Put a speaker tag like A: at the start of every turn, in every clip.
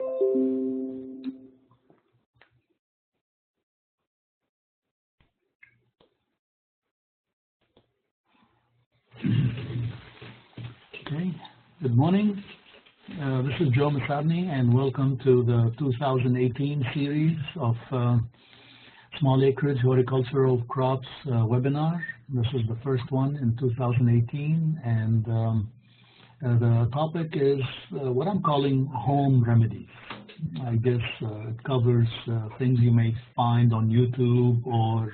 A: Okay, good morning. This is Joe Masabni, and welcome to the 2018 series of Small Acreage Horticultural Crops webinar. This is the first one in 2018, and the topic is what I'm calling home remedies. I guess it covers things you may find on YouTube or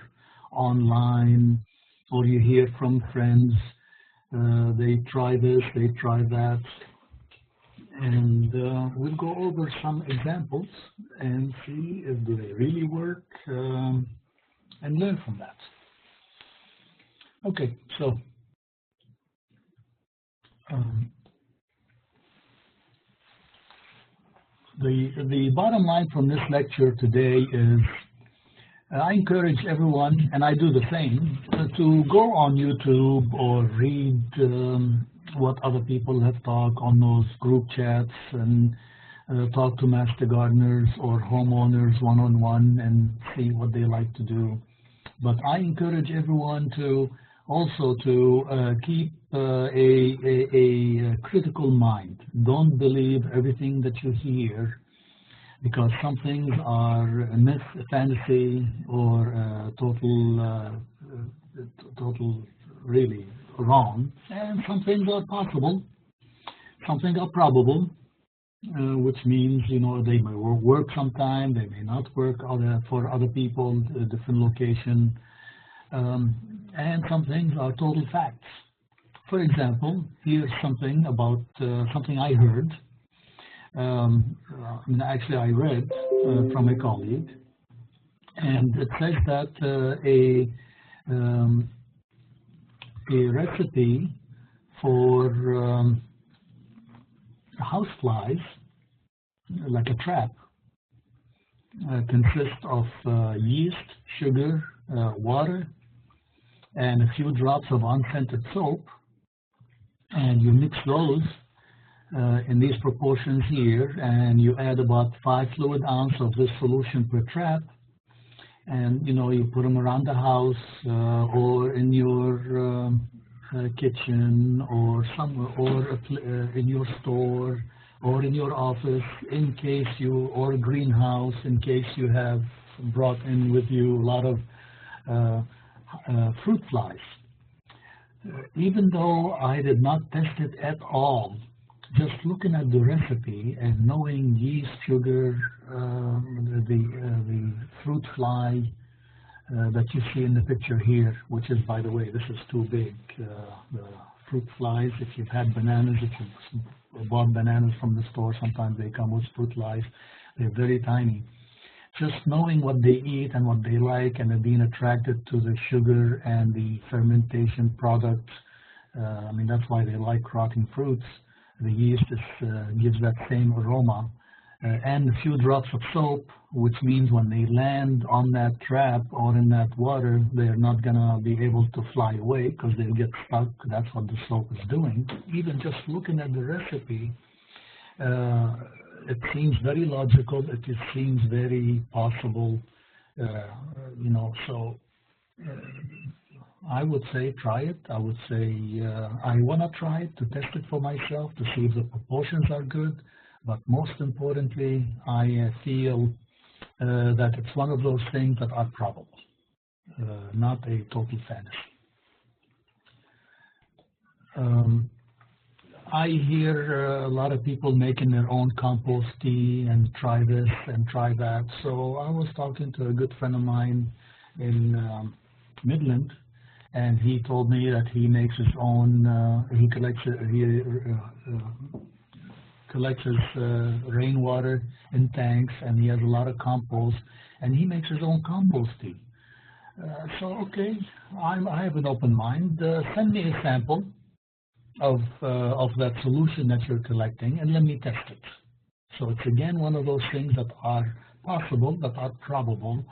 A: online, or you hear from friends. They try this, they try that, and we'll go over some examples and see if they really work and learn from that. Okay, so the bottom line from this lecture today is I encourage everyone, and I do the same, to go on YouTube or read what other people have talked on those group chats and talk to master gardeners or homeowners one-on-one and see what they like to do. But I encourage everyone to also to keep a critical mind. Don't believe everything that you hear, because some things are myth, fantasy, or total really wrong, and some things are possible, some things are probable, which means, you know, they may work sometime, they may not work for other people, a different location, and some things are total facts. For example, here's something about something I heard. Actually, I read from a colleague, and it says that a recipe for house flies, like a trap, consists of yeast, sugar, water, and a few drops of unscented soap, and you mix those in these proportions here, and you add about 5 fluid ounces of this solution per trap, and you put them around the house or in your kitchen or somewhere, or in your store or in your office, in case or a greenhouse, in case you have brought in with you a lot of fruit flies. Even though I did not test it at all, just looking at the recipe and knowing yeast, sugar, the fruit fly that you see in the picture here, which is, by the way, this is too big. The fruit flies, if you've had bananas, if you've bought bananas from the store, sometimes they come with fruit flies. They're very tiny. Just knowing what they eat and what they like, and being attracted to the sugar and the fermentation product, that's why they like rotting fruits. The yeast gives that same aroma, and a few drops of soap, which means when they land on that trap or in that water, they're not going to be able to fly away because they'll get stuck. That's what the soap is doing. Even just looking at the recipe, it seems very logical. It seems very possible, so I would say try it. I would say I want to try it to test it for myself to see if the proportions are good. But most importantly, I feel that it's one of those things that are probable, not a total fantasy. I hear a lot of people making their own compost tea and try this and try that. So I was talking to a good friend of mine in Midland, and he told me that he makes his own, he collects his rainwater in tanks, and he has a lot of compost, and he makes his own compost tea. So, okay, I have an open mind. Send me a sample of that solution that you're collecting, and let me test it. So it's again one of those things that are possible, that are probable,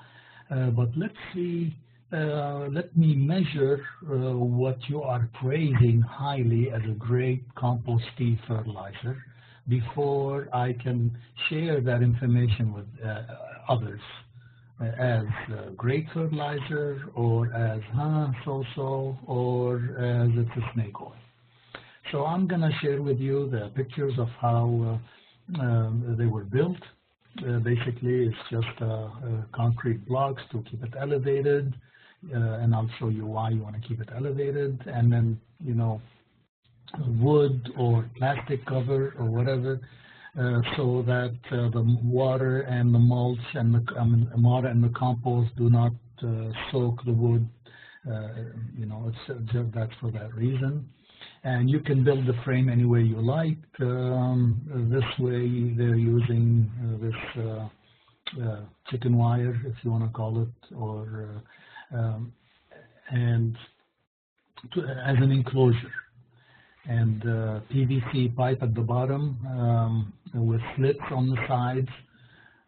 A: but let's see. Let me measure what you are praising highly as a great compost tea fertilizer before I can share that information with others as great fertilizer, or as so-so, or as it's a snake oil. So I'm going to share with you the pictures of how they were built. Basically, it's just concrete blocks to keep it elevated, and I'll show you why you want to keep it elevated, and then, wood or plastic cover or whatever, so that the water and the mulch and the water and the compost do not soak the wood. That's for that reason. And you can build the frame any way you like. This way they're using this chicken wire, if you want to call it, or and as an enclosure. And PVC pipe at the bottom with slits on the sides,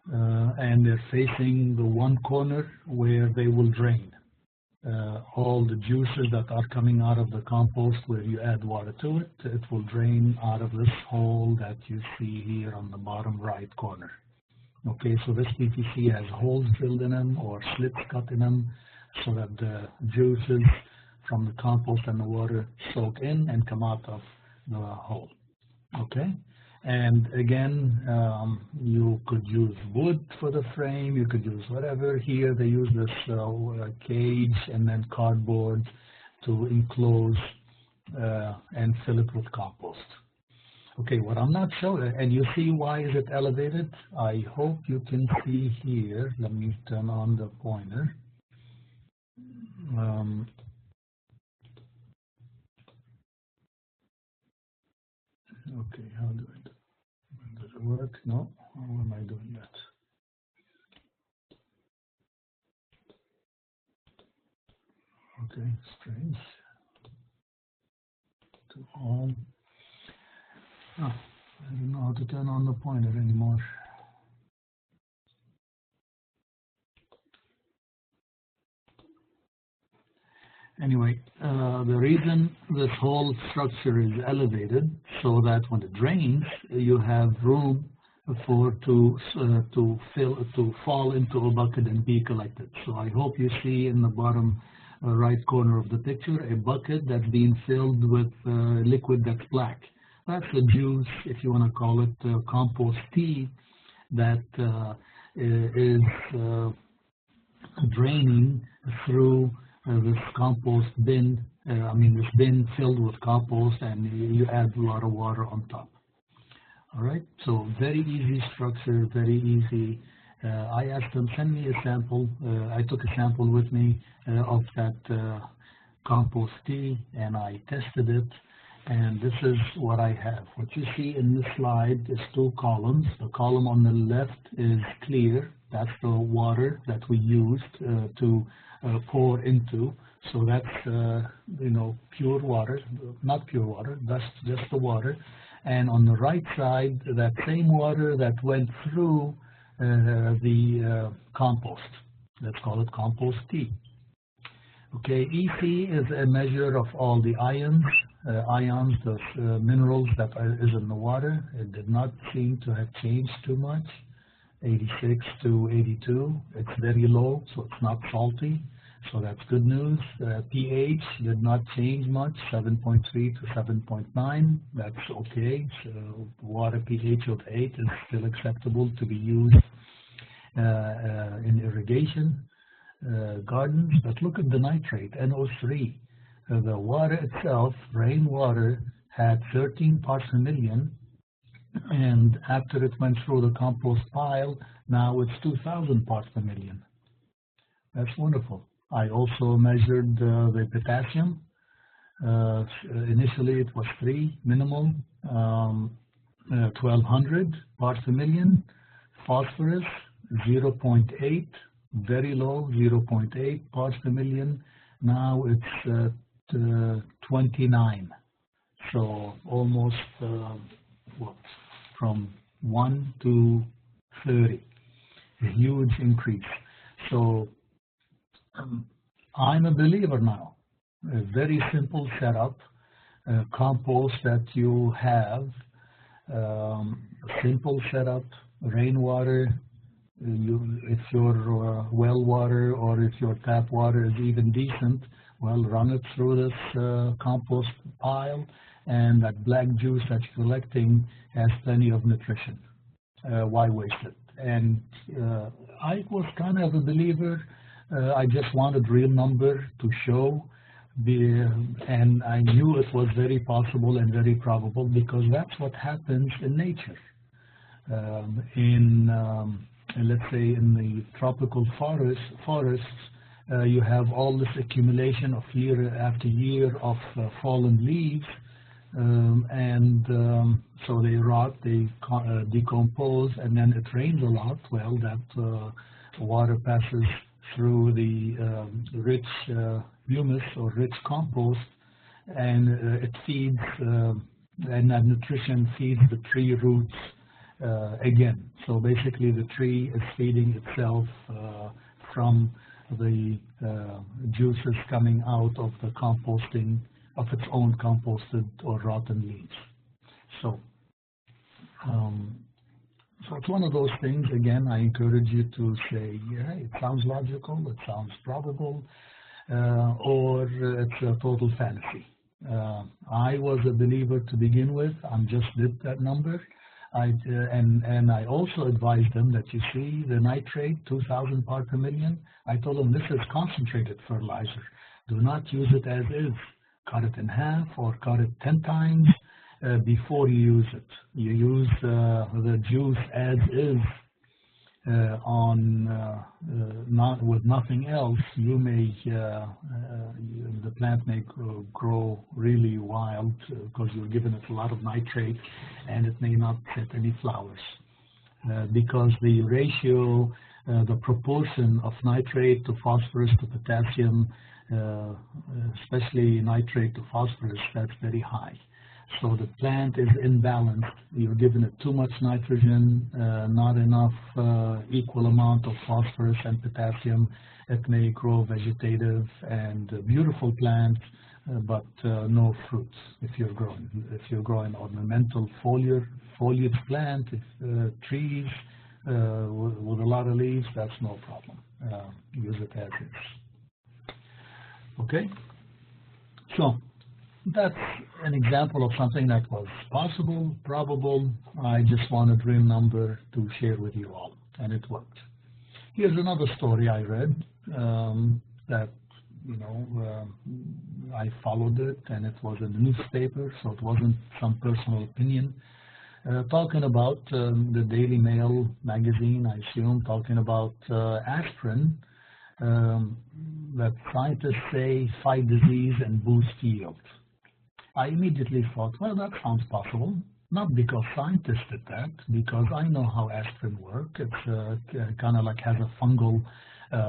A: and they're facing the one corner where they will drain. All the juices that are coming out of the compost, where you add water to it, it will drain out of this hole that you see here on the bottom right corner. Okay, so this PVC has holes drilled in them or slits cut in them so that the juices from the compost and the water soak in and come out of the hole. Okay, and again, you could use wood for the frame, you could use whatever. Here they use this cage and then cardboard to enclose and fill it with compost. Okay, what I'm not showing, and you see why is it elevated? I hope you can see here. Let me turn on the pointer. Okay, how do I do it? Does it work? No? How am I doing that? Okay, strange. To on. Oh, I don't know how to turn on the pointer anymore. Anyway, the reason this whole structure is elevated so that when it drains, you have room to fall into a bucket and be collected. So I hope you see in the bottom right corner of the picture a bucket that's being filled with liquid that's black. That's the juice, if you want to call it, compost tea, that is draining through this compost bin, this bin filled with compost, and you add a lot of water on top. All right, so very easy structure, very easy. I asked them, send me a sample. I took a sample with me of that compost tea, and I tested it, and this is what I have. What you see in this slide is two columns. The column on the left is clear. That's the water that we used to pour into. So that's pure water, not pure water, that's just the water. And on the right side, that same water that went through the compost. Let's call it compost tea. Okay, EC is a measure of all the ions, the minerals that is in the water. It did not seem to have changed too much. 86 to 82, it's very low, so it's not salty, so that's good news. pH did not change much, 7.3 to 7.9, that's okay. So water pH of 8 is still acceptable to be used in irrigation gardens. But look at the nitrate, NO3. The water itself, rainwater, had 13 parts per million, and after it went through the compost pile, now it's 2,000 parts per million. That's wonderful. I also measured the potassium. Initially it was 3 minimal, 1,200 parts per million. Phosphorus 0.8, very low, 0.8 parts per million. Now it's 29. So almost from 1 to 30, a huge increase. So I'm a believer now. A very simple setup, compost that you have Simple setup, rainwater. If your well water or if your tap water is even decent, well, run it through this compost pile, and that black juice that you're collecting has plenty of nutrition. Why waste it? And I was kind of a believer. I just wanted real number to show, and I knew it was very possible and very probable because that's what happens in nature. Let's say in the tropical forests, you have all this accumulation of year after year of fallen leaves, so they rot, they decompose, and then it rains a lot. Well, that water passes through the rich humus or rich compost, and it feeds, and that nutrition feeds the tree roots again. So basically the tree is feeding itself from the juices coming out of the composting of its own composted or rotten leaves. So it's one of those things. Again, I encourage you to say, yeah, it sounds logical, it sounds probable, or it's a total fantasy. I was a believer to begin with. I just did that number. And I also advised them that, you see, the nitrate, 2,000 parts per million, I told them this is concentrated fertilizer. Do not use it as is. Cut it in half or cut it 10 times before you use it. You use the juice as is with nothing else. You may the plant may grow really wild because you're giving it a lot of nitrate, and it may not set any flowers because the ratio, the proportion of nitrate to phosphorus to potassium, especially nitrate to phosphorus, that's very high. So the plant is imbalanced. You're giving it too much nitrogen, not enough equal amount of phosphorus and potassium. It may grow vegetative and beautiful plant, but no fruits. If you're growing ornamental foliage plant, trees with a lot of leaves, that's no problem. Use it as is. Okay, so that's an example of something that was possible, probable. I just wanted real number to share with you all, and it worked. Here's another story I read that, I followed it, and it was in the newspaper, so it wasn't some personal opinion. Talking about the Daily Mail magazine, I assume, talking about aspirin, that scientists say fight disease and boost yield. I immediately thought, well, that sounds possible. Not because scientists did that, because I know how aspirin works. It's kind of like has a fungal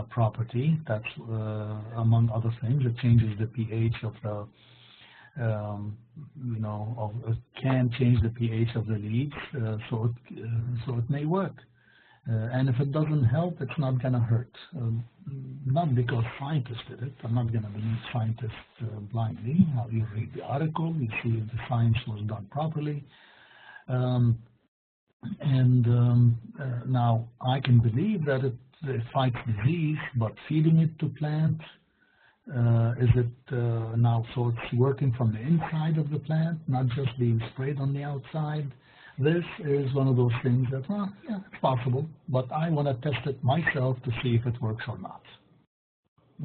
A: property. That's among other things. It changes the pH of the, it can change the pH of the leaves, so it may work. And if it doesn't help, it's not going to hurt. Not because scientists did it. I'm not going to believe scientists blindly. You read the article, you see if the science was done properly. Now I can believe that it fights disease, but feeding it to plant, is it now so it's working from the inside of the plant, not just being sprayed on the outside? This is one of those things that, well, yeah, it's possible, but I want to test it myself to see if it works or not.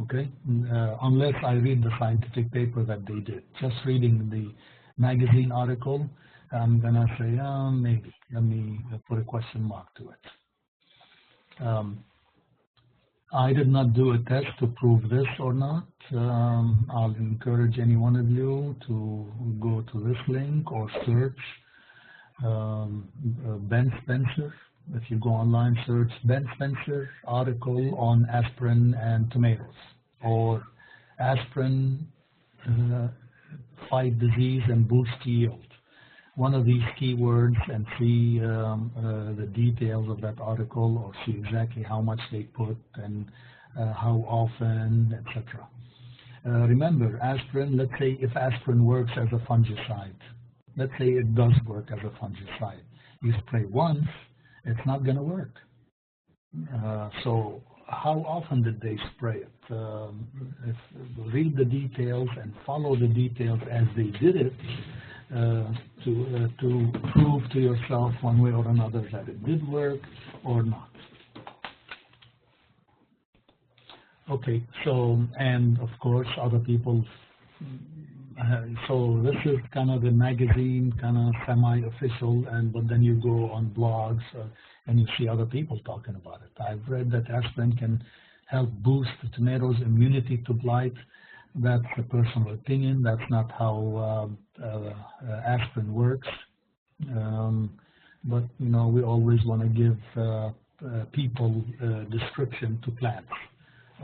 A: Okay? Unless I read the scientific paper that they did. Just reading the magazine article, I'm going to say, maybe. Let me put a question mark to it. I did not do a test to prove this or not. I'll encourage any one of you to go to this link or search Ben Spencer. If you go online, search Ben Spencer article on aspirin and tomatoes, or aspirin fight disease and boost yield. One of these keywords, and see the details of that article, or see exactly how much they put and how often, etc. Remember, aspirin, let's say if aspirin works as a fungicide, let's say it does work as a fungicide. You spray once, it's not going to work. So how often did they spray it? Read the details and follow the details as they did it to prove to yourself one way or another that it did work or not. Okay, so, and of course other people, so this is kind of the magazine, kind of semi-official, but then you go on blogs and you see other people talking about it. I've read that aspirin can help boost the tomatoes' immunity to blight. That's a personal opinion. That's not how aspirin works. But you know, we always want to give people description to plants.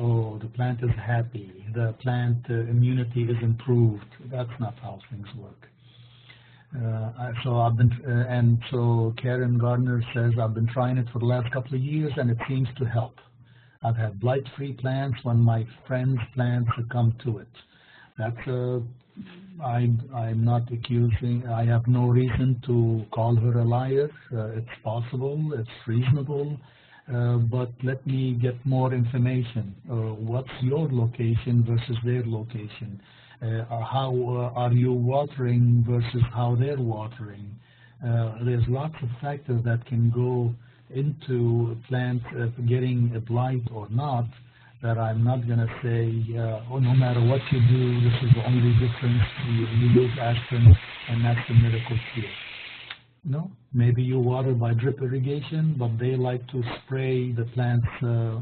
A: Oh, the plant is happy. The plant immunity is improved. That's not how things work. So Karen Gardner says, I've been trying it for the last couple of years and it seems to help. I've had blight-free plants when my friends' plants succumb to it. I'm not accusing, I have no reason to call her a liar. It's possible, it's reasonable. But let me get more information. What's your location versus their location? How are you watering versus how they're watering? There's lots of factors that can go into plant getting a blight or not, that I'm not going to say, oh, no matter what you do, this is the only difference. You use aspirin and that's the miracle cure. No, maybe you water by drip irrigation, but they like to spray the plants,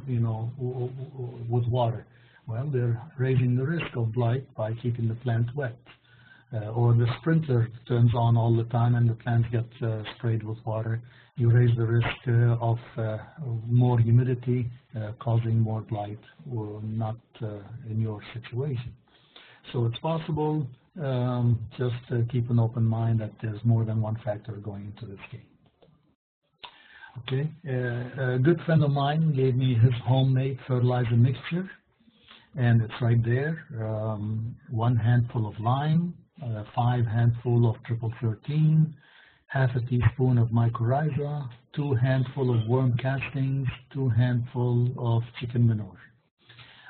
A: you know, with water. Well, they're raising the risk of blight by keeping the plant wet. Or the sprinkler turns on all the time and the plants get sprayed with water. You raise the risk of more humidity causing more blight, or not in your situation. So it's possible. Just keep an open mind that there's more than one factor going into this game. Okay, a good friend of mine gave me his homemade fertilizer mixture, and it's right there. 1 handful of lime, 5 handful of triple 13, half a teaspoon of mycorrhiza, 2 handful of worm castings, 2 handful of chicken manure.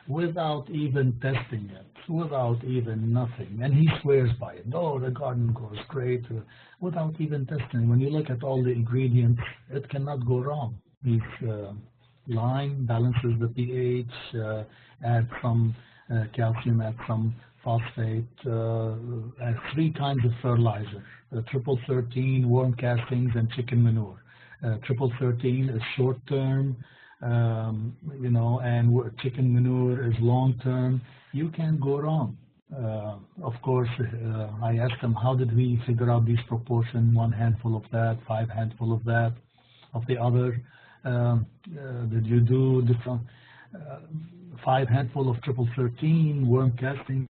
A: Without even testing it, without even nothing. And he swears by it. Oh, the garden grows great. Without even testing. When you look at all the ingredients, it cannot go wrong. Lime balances the pH, add some calcium, add some phosphate, 3 kinds of fertilizer, triple 13, worm castings, and chicken manure. Triple 13 is short term. You know, and chicken manure is long-term. You can't go wrong. Of course, I asked them, how did we figure out these proportions? 1 handful of that, 5 handful of that, of the other. Did you do different? 5 handful of triple 13, worm casting,